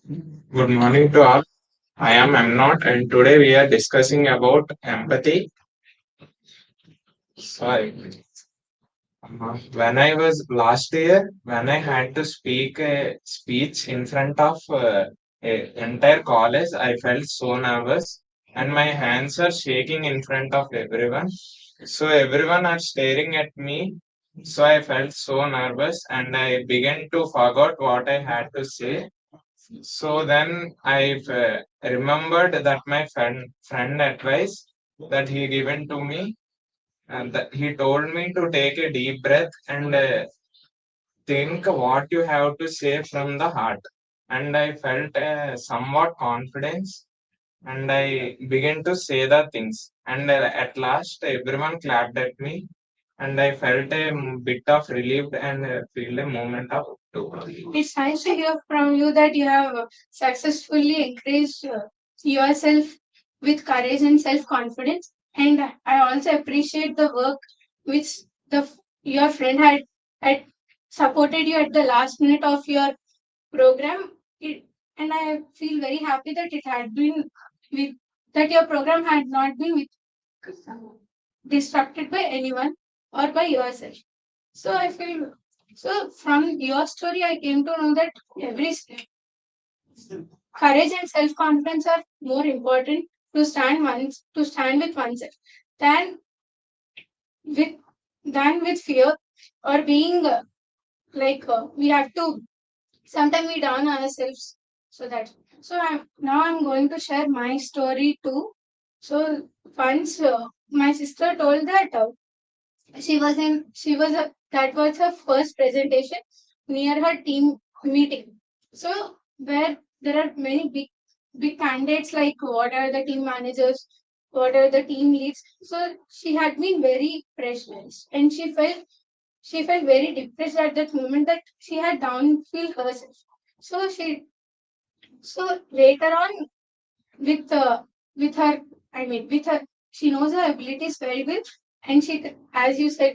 Good morning to all. I am Not, and today we are discussing about empathy. Sorry. When I was last year, when I had to speak a speech in front of a entire college, I felt so nervous, and my hands are shaking in front of everyone. So everyone are staring at me. So I felt so nervous, and I began to forget what I had to say. So then I remembered that my friend advice that he given to me, and that he told me to take a deep breath and think what you have to say from the heart. And I felt somewhat confidence, and I began to say the things. And at last, everyone clapped at me, and I felt a bit of relief and feel a moment of too. It's nice to hear from you that you have successfully increased yourself with courage and self confidence. And I also appreciate the work which your friend had supported you at the last minute of your program. And I feel very happy that it had been with that your program had not been disrupted by anyone or by yourself. So I feel so from your story I came to know that every courage and self confidence are more important to stand with oneself than with fear or being we have to sometimes we down ourselves. So that I'm going to share my story too. So once my sister told that she was a that was her first presentation near her team meeting. So where there are many big candidates like what are the team managers, what are the team leads. So she had been very pressurized and she felt very depressed at that moment that she had downfeel herself. So so later on with with her with her she knows her abilities very well, and as you said,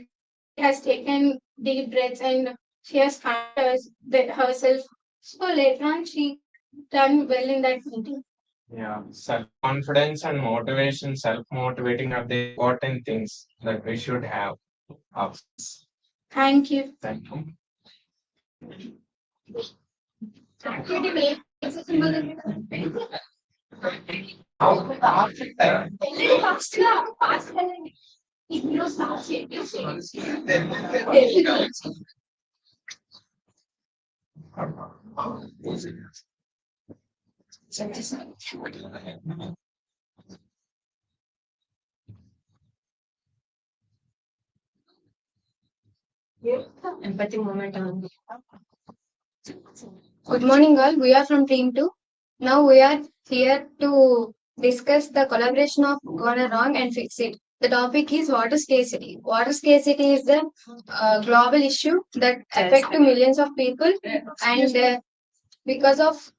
she has taken deep breaths and she has calmed herself. So later on she done well in that meeting. Yeah, self confidence and motivation, self motivating are the important things that we should have. Of course. Thank you. Thank you. Empathy moment on. Good morning, all. We are from Team 2. Now we are here to discuss the collaboration of gone wrong and fix it. The topic is water scarcity. Water scarcity is the global issue that affects millions of people, and because of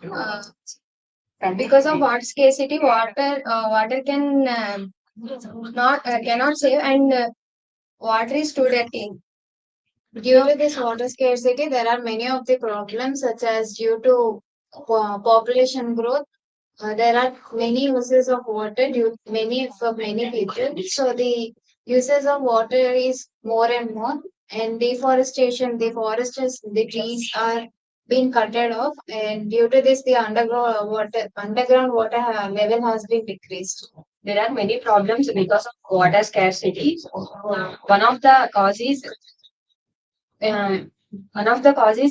uh, water scarcity, water can not cannot save, and water is too dirty. Due to this water scarcity, there are many of the problems, such as due to population growth. There are many uses of water due many for many people. So the uses of water is more and more, and deforestation, the trees are being cutted off, and due to this, the underground water level has been decreased. There are many problems because of water scarcity. One of the causes uh,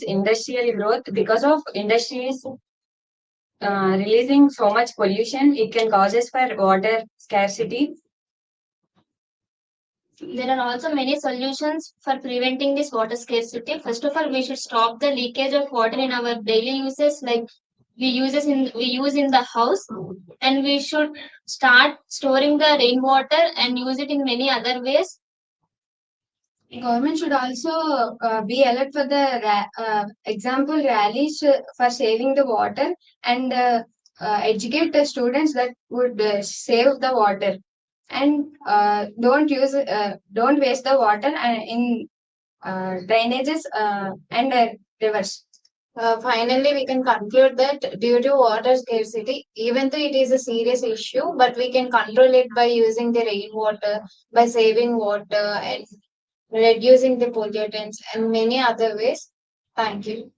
industrial growth. Because of industries releasing so much pollution, it can causes for water scarcity. There are also many solutions for preventing this water scarcity. First of all, we should stop the leakage of water in our daily uses, like we use in the house, and we should start storing the rainwater and use it in many other ways. Government should also be alert for the example rallies for saving the water, and educate the students that would save the water, and don't waste the water in drainages and rivers. Finally, we can conclude that due to water scarcity, even though it is a serious issue, but we can control it by using the rainwater, by saving water and reducing the pollutants and many other ways. Thank you.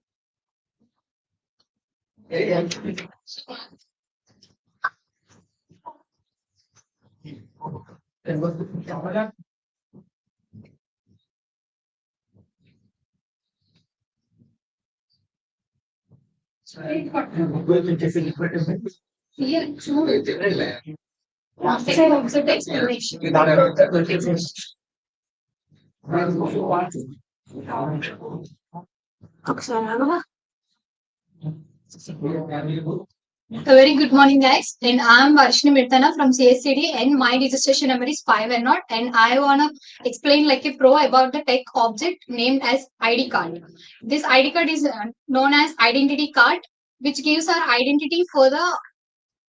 A very good morning, guys. And I'm Varshini Mirtana from CSE-D, and my registration number is 5 and not. And I wanna explain like a pro about the tech object named as ID card. This ID card is known as identity card, which gives our identity for the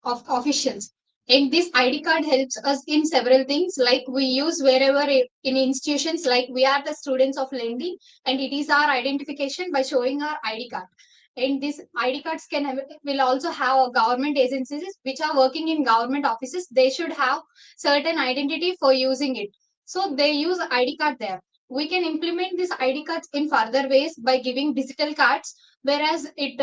of officials. And this ID card helps us in several things, like we use wherever in institutions, like we are the students of lending, and it is our identification by showing our ID card. And these ID cards will also have government agencies which are working in government offices. They should have certain identity for using it. So they use ID card there. We can implement these ID cards in further ways by giving digital cards, whereas it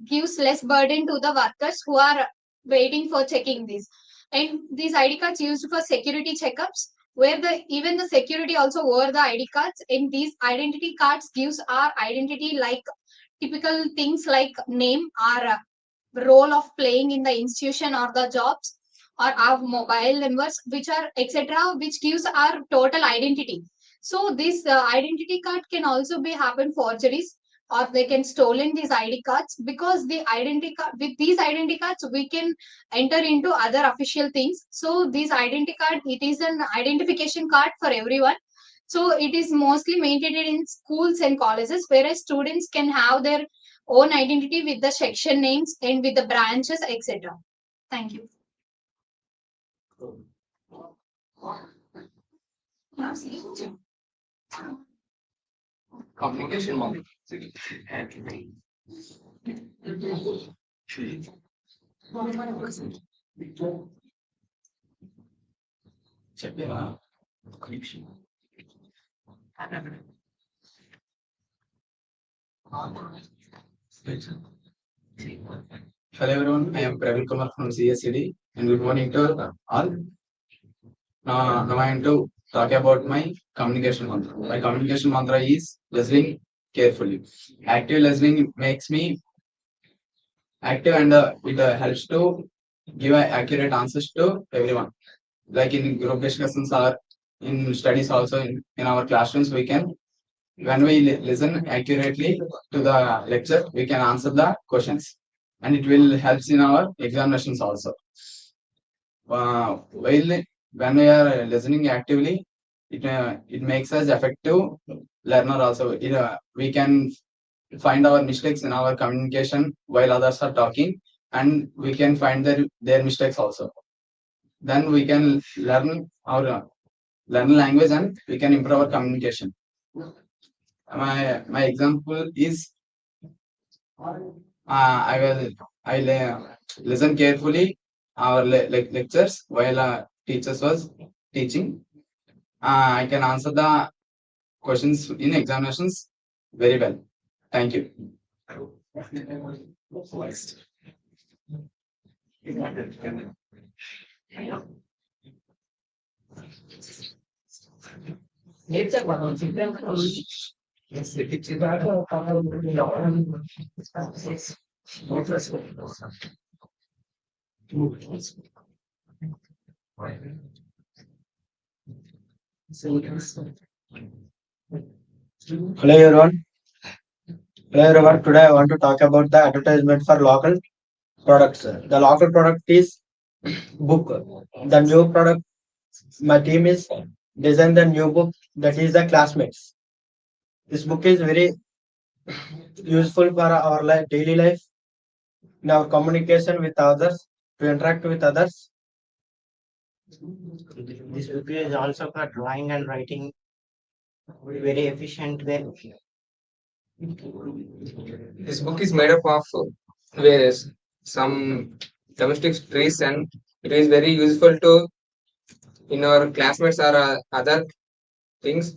gives less burden to the workers who are waiting for checking this. And these ID cards used for security checkups, where the even the security also wore the ID cards. And these identity cards gives our identity like typical things like name, our role of playing in the institution or the jobs, or our mobile numbers, which are etc., which gives our total identity. So this identity card can also be happen forgeries, or they can stolen these ID cards, because the identity card, with these identity cards we can enter into other official things. So this identity card, it is an identification card for everyone. So it is mostly maintained in schools and colleges, whereas students can have their own identity with the section names and with the branches, etc. Thank you. Communication model. చెప్పేవా ఒక నిమిషం. Hello everyone, I am Praveen Kumar from CSE-D and good morning to all. Now I am to talk about my communication mantra. My communication mantra is listening carefully. Active listening makes me active and it helps to give accurate answers to everyone. Like in group discussions or in studies also in our classrooms, we can, when we listen accurately to the lecture, we can answer the questions and it will help in our examinations also. While when we are listening actively, it makes us effective learner also. We can find our mistakes in our communication while others are talking, and we can find their mistakes also. Then we can learn language and we can improve our communication. My example is I listen carefully our lectures while teachers was teaching. I can answer the questions in examinations very well. Thank you. Hello everyone. Hello everyone. Today I want to talk about the advertisement for local products. The local product is book. The new product, my team is design the new book, that is the Classmates. This book is very useful for our daily life, in our communication with others, to interact with others. This book is also for drawing and writing very efficient way. This book is made up of various some domestic trees, and it is very useful to in our classmates or other things.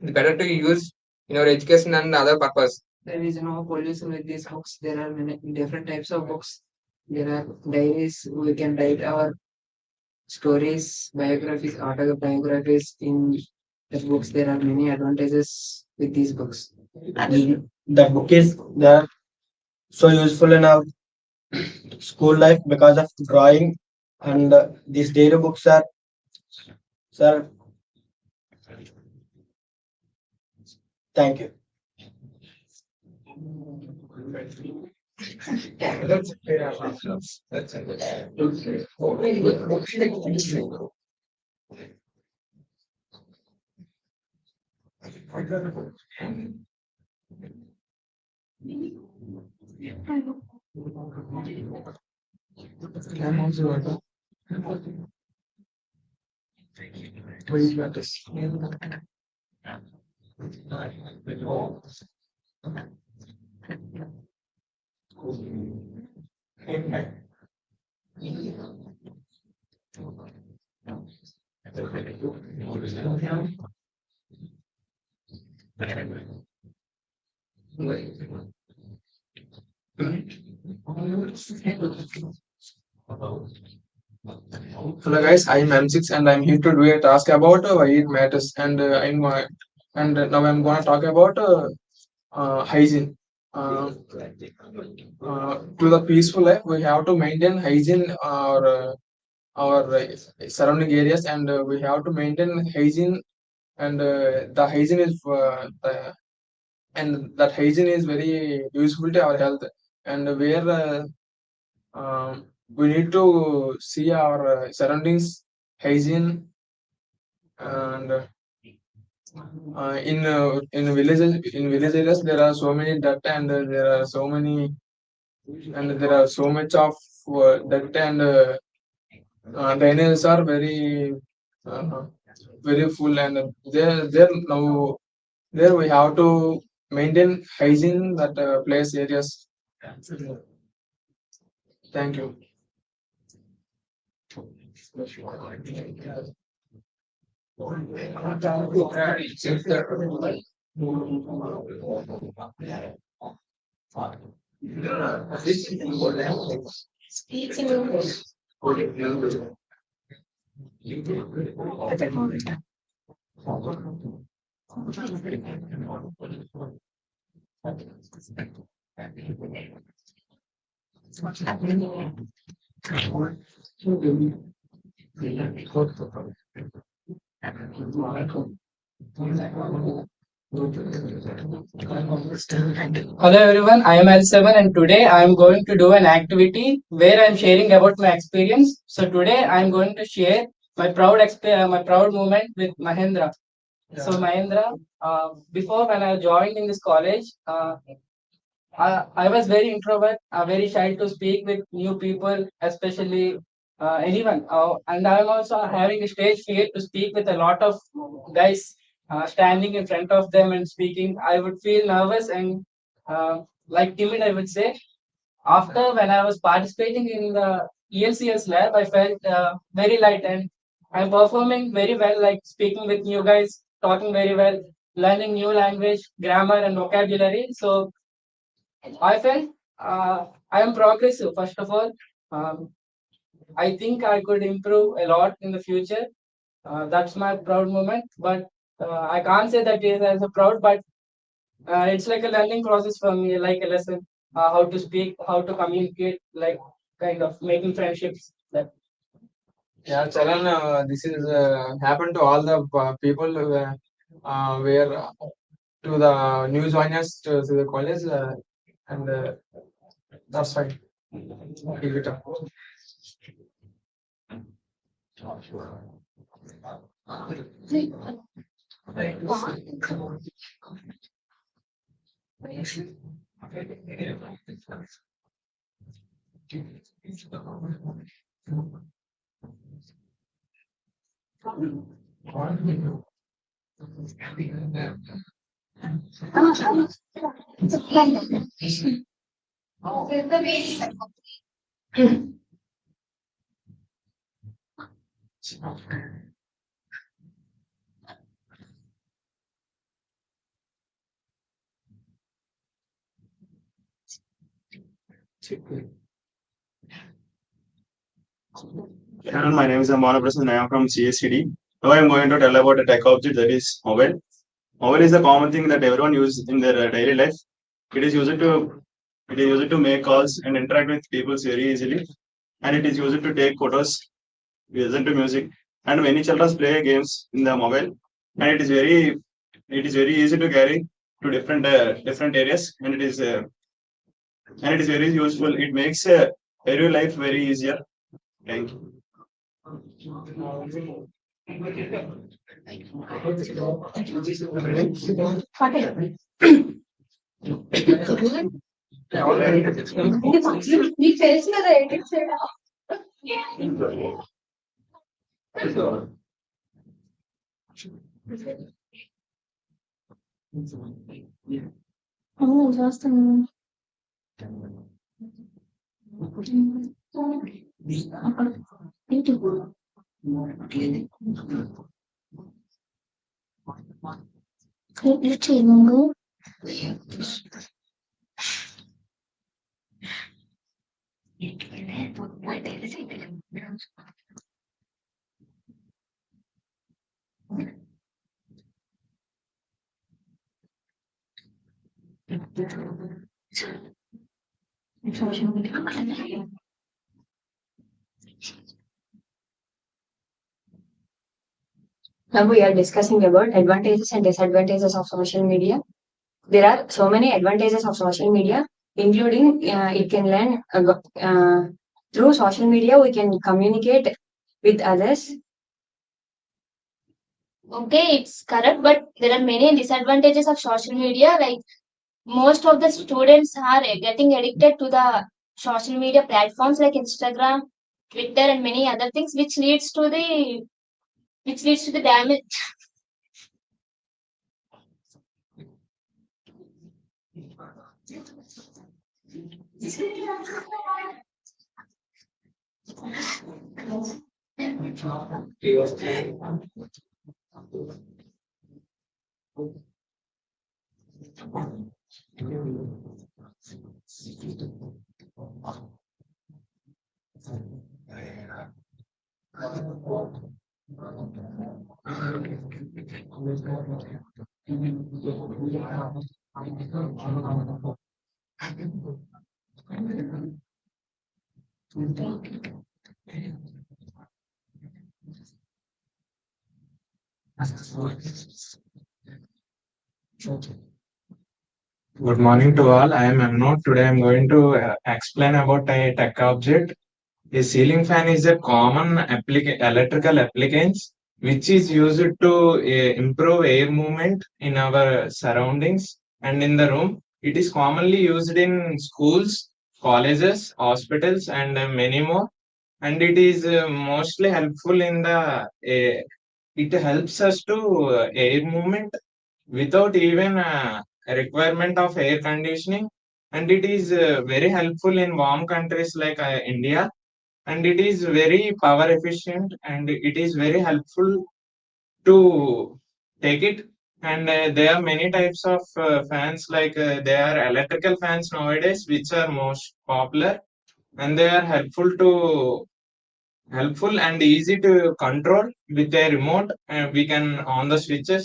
It's better to use in our education and other purpose. There is no pollution with these books. There are many different types of books. There are diaries. We can write our stories, biographies, autobiographies in the books. There are many advantages with these books. That book is there so useful in our school life because of drawing, and these daily books are, sir. Thank you. Hello guys, I am M6 and I'm here to do a task about why it matters, now I'm gonna talk about hygiene. To the peaceful life, we have to maintain hygiene our surrounding areas, and we have to maintain hygiene, and the hygiene is and that hygiene is very useful to our health, and where we need to see our surroundings hygiene, and in village areas there are so many dirt, and there are so much of dirt, and drainages are uh, very full, and there now there we have to maintain hygiene that place areas. Thank you. Speech in English. Hello everyone, I am L7 and today I am going to do an activity where I am sharing about my experience. So today I am going to share my proud moment with Mahendra. So Mahendra, before when I joined in this college, I was very introvert, very shy to speak with new people, especially anyone. And I am also having a stage fear to speak with a lot of guys standing in front of them and speaking. I would feel nervous and like timid, I would say. After when I was participating in the ELCS lab, I felt very light and I'm performing very well, like speaking with new guys, talking very well, learning new language, grammar, and vocabulary. So I felt I am progressive. First of all, um, I think I could improve a lot in the future. That's my proud moment. But I can't say that it is as a proud, but it's like a learning process for me, like a lesson. How to speak, how to communicate, like kind of making friendships. That Yeah, Charan, this is happened to all the people where to the new joiners to the college, and that's fine. Keep it up. And my name is Amana Prasad. I am from CSE-D. Now I am going to tell about a tech object that is mobile. Mobile is a common thing that everyone uses in their daily life. It is used to make calls and interact with people very easily, and it is used to take photos, listen to music, and many children play games in the mobile. And it is very easy to carry to different areas, and it is very useful. It makes every life very easier. Thank you. నీకు తెలుసు కదా edit చేయడం చేస్తాను చేయను Now we are discussing about advantages and disadvantages of social media. There are so many advantages of social media, including it can learn through social media we can communicate with others. Okay, it's correct, but there are many disadvantages of social media. Like most of the students are getting addicted to the social media platforms like Instagram, Twitter, and many other things, which leads to the damage. Good morning to all. I am Amnod. Today I am going to explain about a tech object. A ceiling fan is a common electrical appliance which is used to improve air movement in our surroundings and in the room. It is commonly used in schools, colleges, hospitals, and many more. And it is mostly helpful in it helps us to air movement without even a requirement of air conditioning, and it is very helpful in warm countries like India, and it is very power efficient, and it is very helpful to take it. And there are many types of fans, like there are electrical fans nowadays which are most popular, and they are helpful and easy to control with a remote. We can on the switches,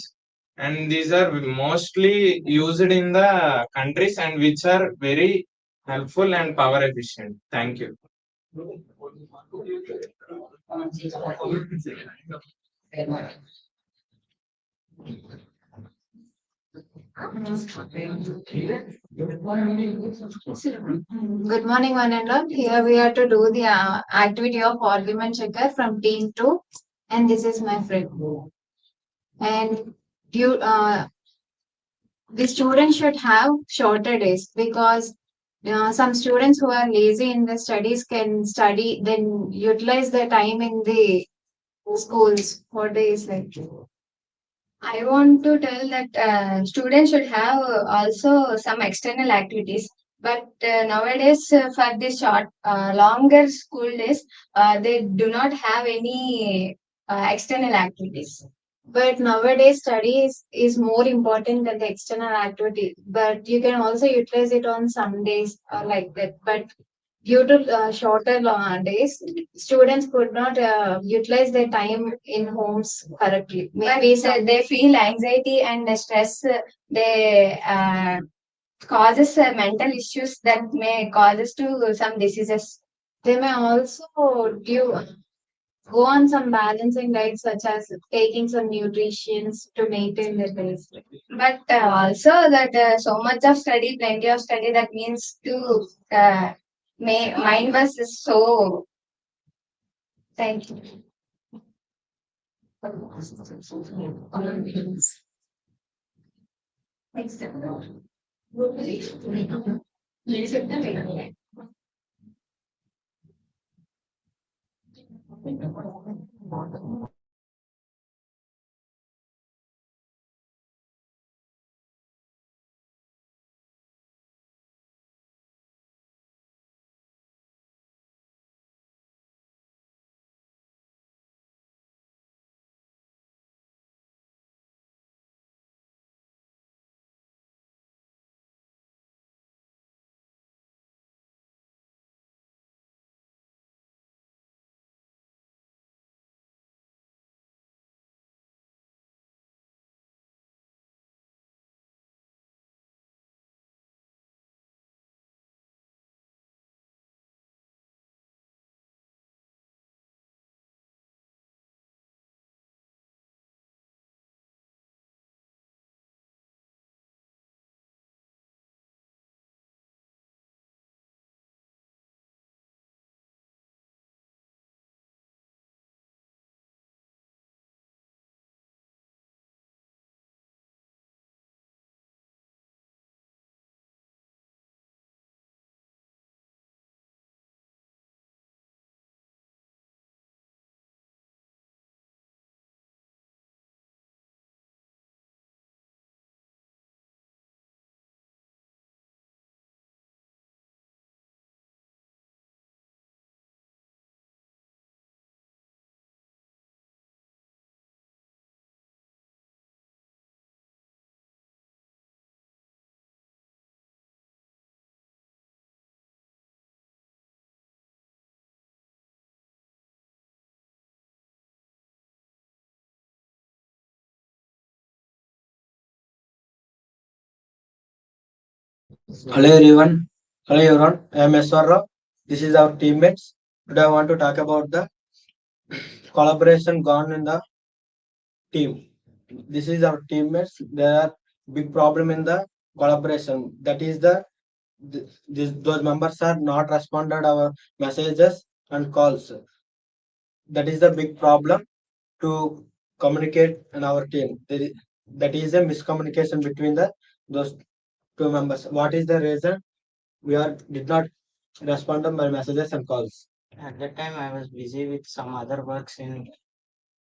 and these are mostly used in the countries and which are very helpful and power efficient. Thank you. Good morning, one and all. Here we are to do the activity of argument checker from team 2, and this is my friend. And you, the students should have shorter days because some students who are lazy in the studies can study, then utilize the time in the schools for days like. I want to tell that students should have also some external activities. But nowadays, for this longer school days, they do not have any external activities. But nowadays, is more important than the external activity. But you can also utilize it on Sundays or like that. But due to shorter days, students could not utilize their time in homes correctly. Maybe they feel anxiety and stress. They causes mental issues that may causes to some diseases. They may also go on some balancing diets such as taking some nutritions to maintain their health. But also that so much of study, plenty of study, that means to mind was so. Thank you. Hello everyone. Hello everyone. I am Eswarra. This is our teammates. Today I want to talk about the collaboration gone in the team. This is our teammates. There are big problem in the collaboration. That is those members are not responded our messages and calls. That is the big problem to communicate in our team. That is a miscommunication between the those two members. What is the reason we are did not respond to my messages and calls? At that time, I was busy with some other works in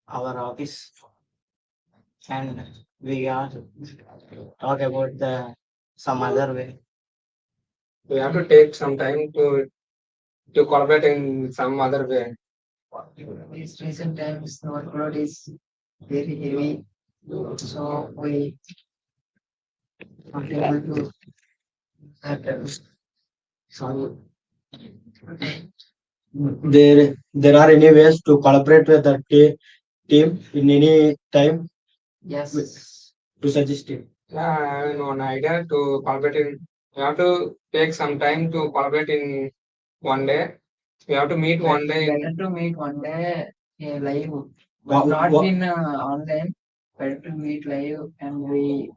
our office, and we are talk about the some other way. We have to take some time to collaborate in some other way. These recent times, the workload is very heavy, so we not able to have So there are any ways to collaborate with the team in any time yes. to suggest it. Yeah, I have one idea to collaborate in. We have to take some time to collaborate in one day. We have to meet one day. Better to meet one day live, Wha- but not wha- in online. Better to meet live, and we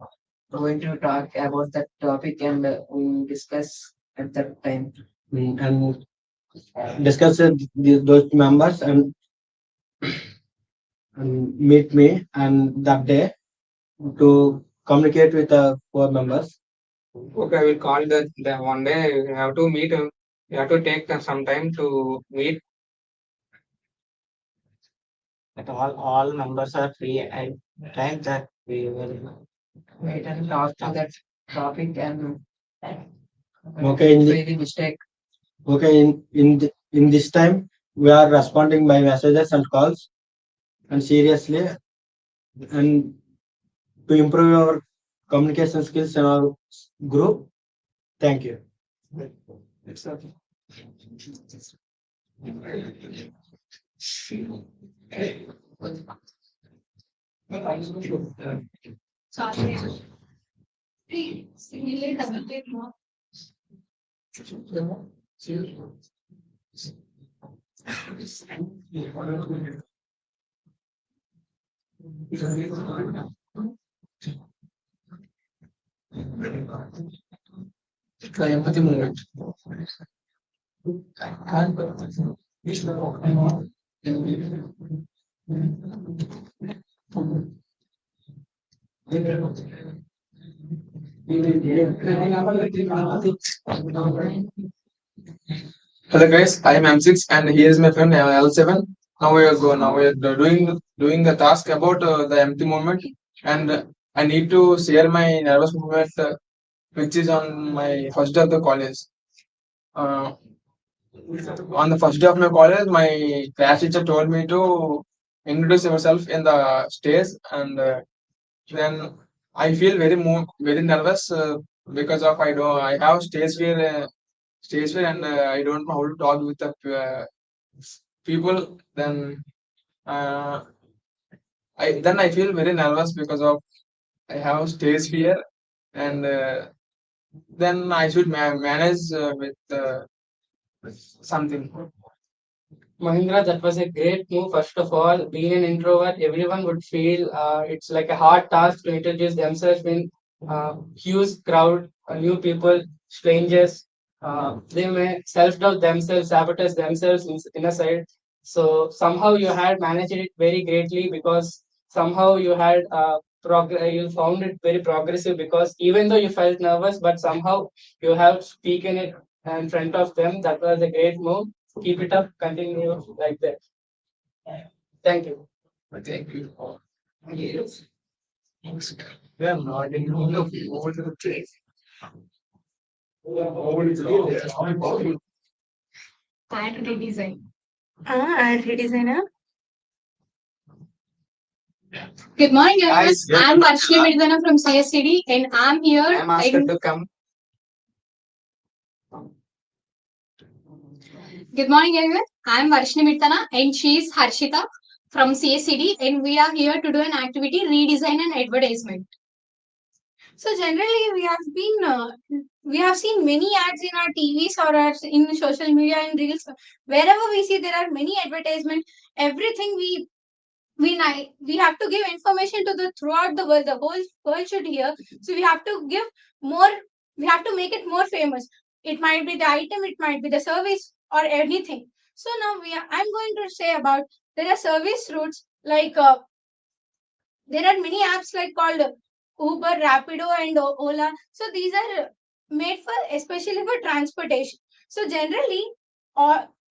going to talk about that topic, and we discuss at that time. and discuss with those members and meet me and that day to communicate with the four members. Okay, I will call the one day. We have to meet. We have to take some time to meet. That all members are free at time that we will wait and after that topic and Okay, in if any mistake. Okay, in this time we are responding by messages and calls, and seriously, and to improve our communication skills in our group. Thank you. It's okay. The empathy movement. Hello guys, I am M6 and here is my friend L7. Now we are doing the task about the empty movement, and I need to share my nervous movement which is on my first day of the college. Uh, on the first day of my college, my class teacher told me to introduce yourself in the stage, and then I feel very nervous because of I have stage fear, and I don't know how to talk with the people. Uh, I feel very nervous because of I have stage fear, and then I should manage with something. Mahindra, that was a great move. First of all, being an introvert, everyone would feel it's like a hard task to introduce themselves in huge crowd, new people, strangers. They may self-doubt themselves, sabotage themselves in a side. So somehow you had managed it very greatly because somehow you had you found it very progressive because even though you felt nervous, but somehow you have spoken it in front of them. That was a great move. Keep it up, continue like that. Thank you. Thank you. Yes. We are not in the old place. Ad redesign. Ad redesigner. Good morning, everyone. Guys, I'm Varshini Mirdana from CSE-D, and I'm here. I am asked to come. Good morning, everyone. I'm Varshini Mirdana, and she is Harshita from CSE-D, and we are here to do an activity redesign and advertisement. So generally, we have seen many ads in our TVs or in social media and reels. Wherever we see, there are many advertisements. Everything we have to give information to the throughout the world. The whole world should hear. So we have to give more. We have to make it more famous. It might be the item, it might be the service or anything. So now I'm going to say about there are service routes like there are many apps like called Uber, Rapido, and Ola. So these are made for especially for transportation. So generally,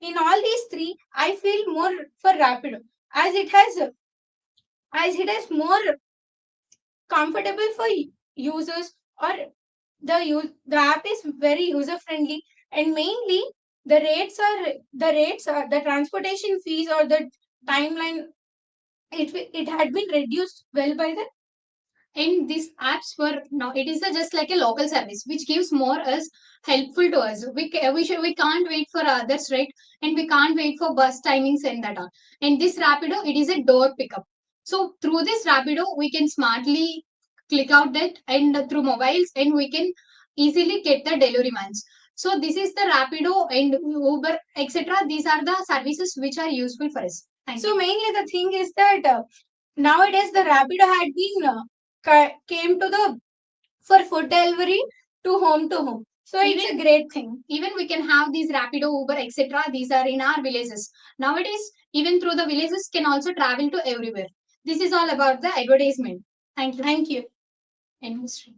in all these three, I feel more for Rapido as it is more comfortable for users or the app is very user friendly, and mainly the transportation fees or the timeline, it had been reduced well by the. And these apps were now it is just like a local service which gives more us helpful to us. We can't wait for others, right? And we can't wait for bus timings and that all. And this Rapido, it is a door pickup. So through this Rapido, we can smartly click out that and through mobiles, and we can easily get the delivery mans. So this is the Rapido and Uber, etc. These are the services which are useful for us. Thank So you. mainly the thing is that nowadays the Rapido had been came to the for food delivery to home. So it's a great thing. Even we can have these Rapido, Uber, etc. These are in our villages. Nowadays, even through the villages can also travel to everywhere. This is all about the advertisement. Thank you. Thank you. Industry.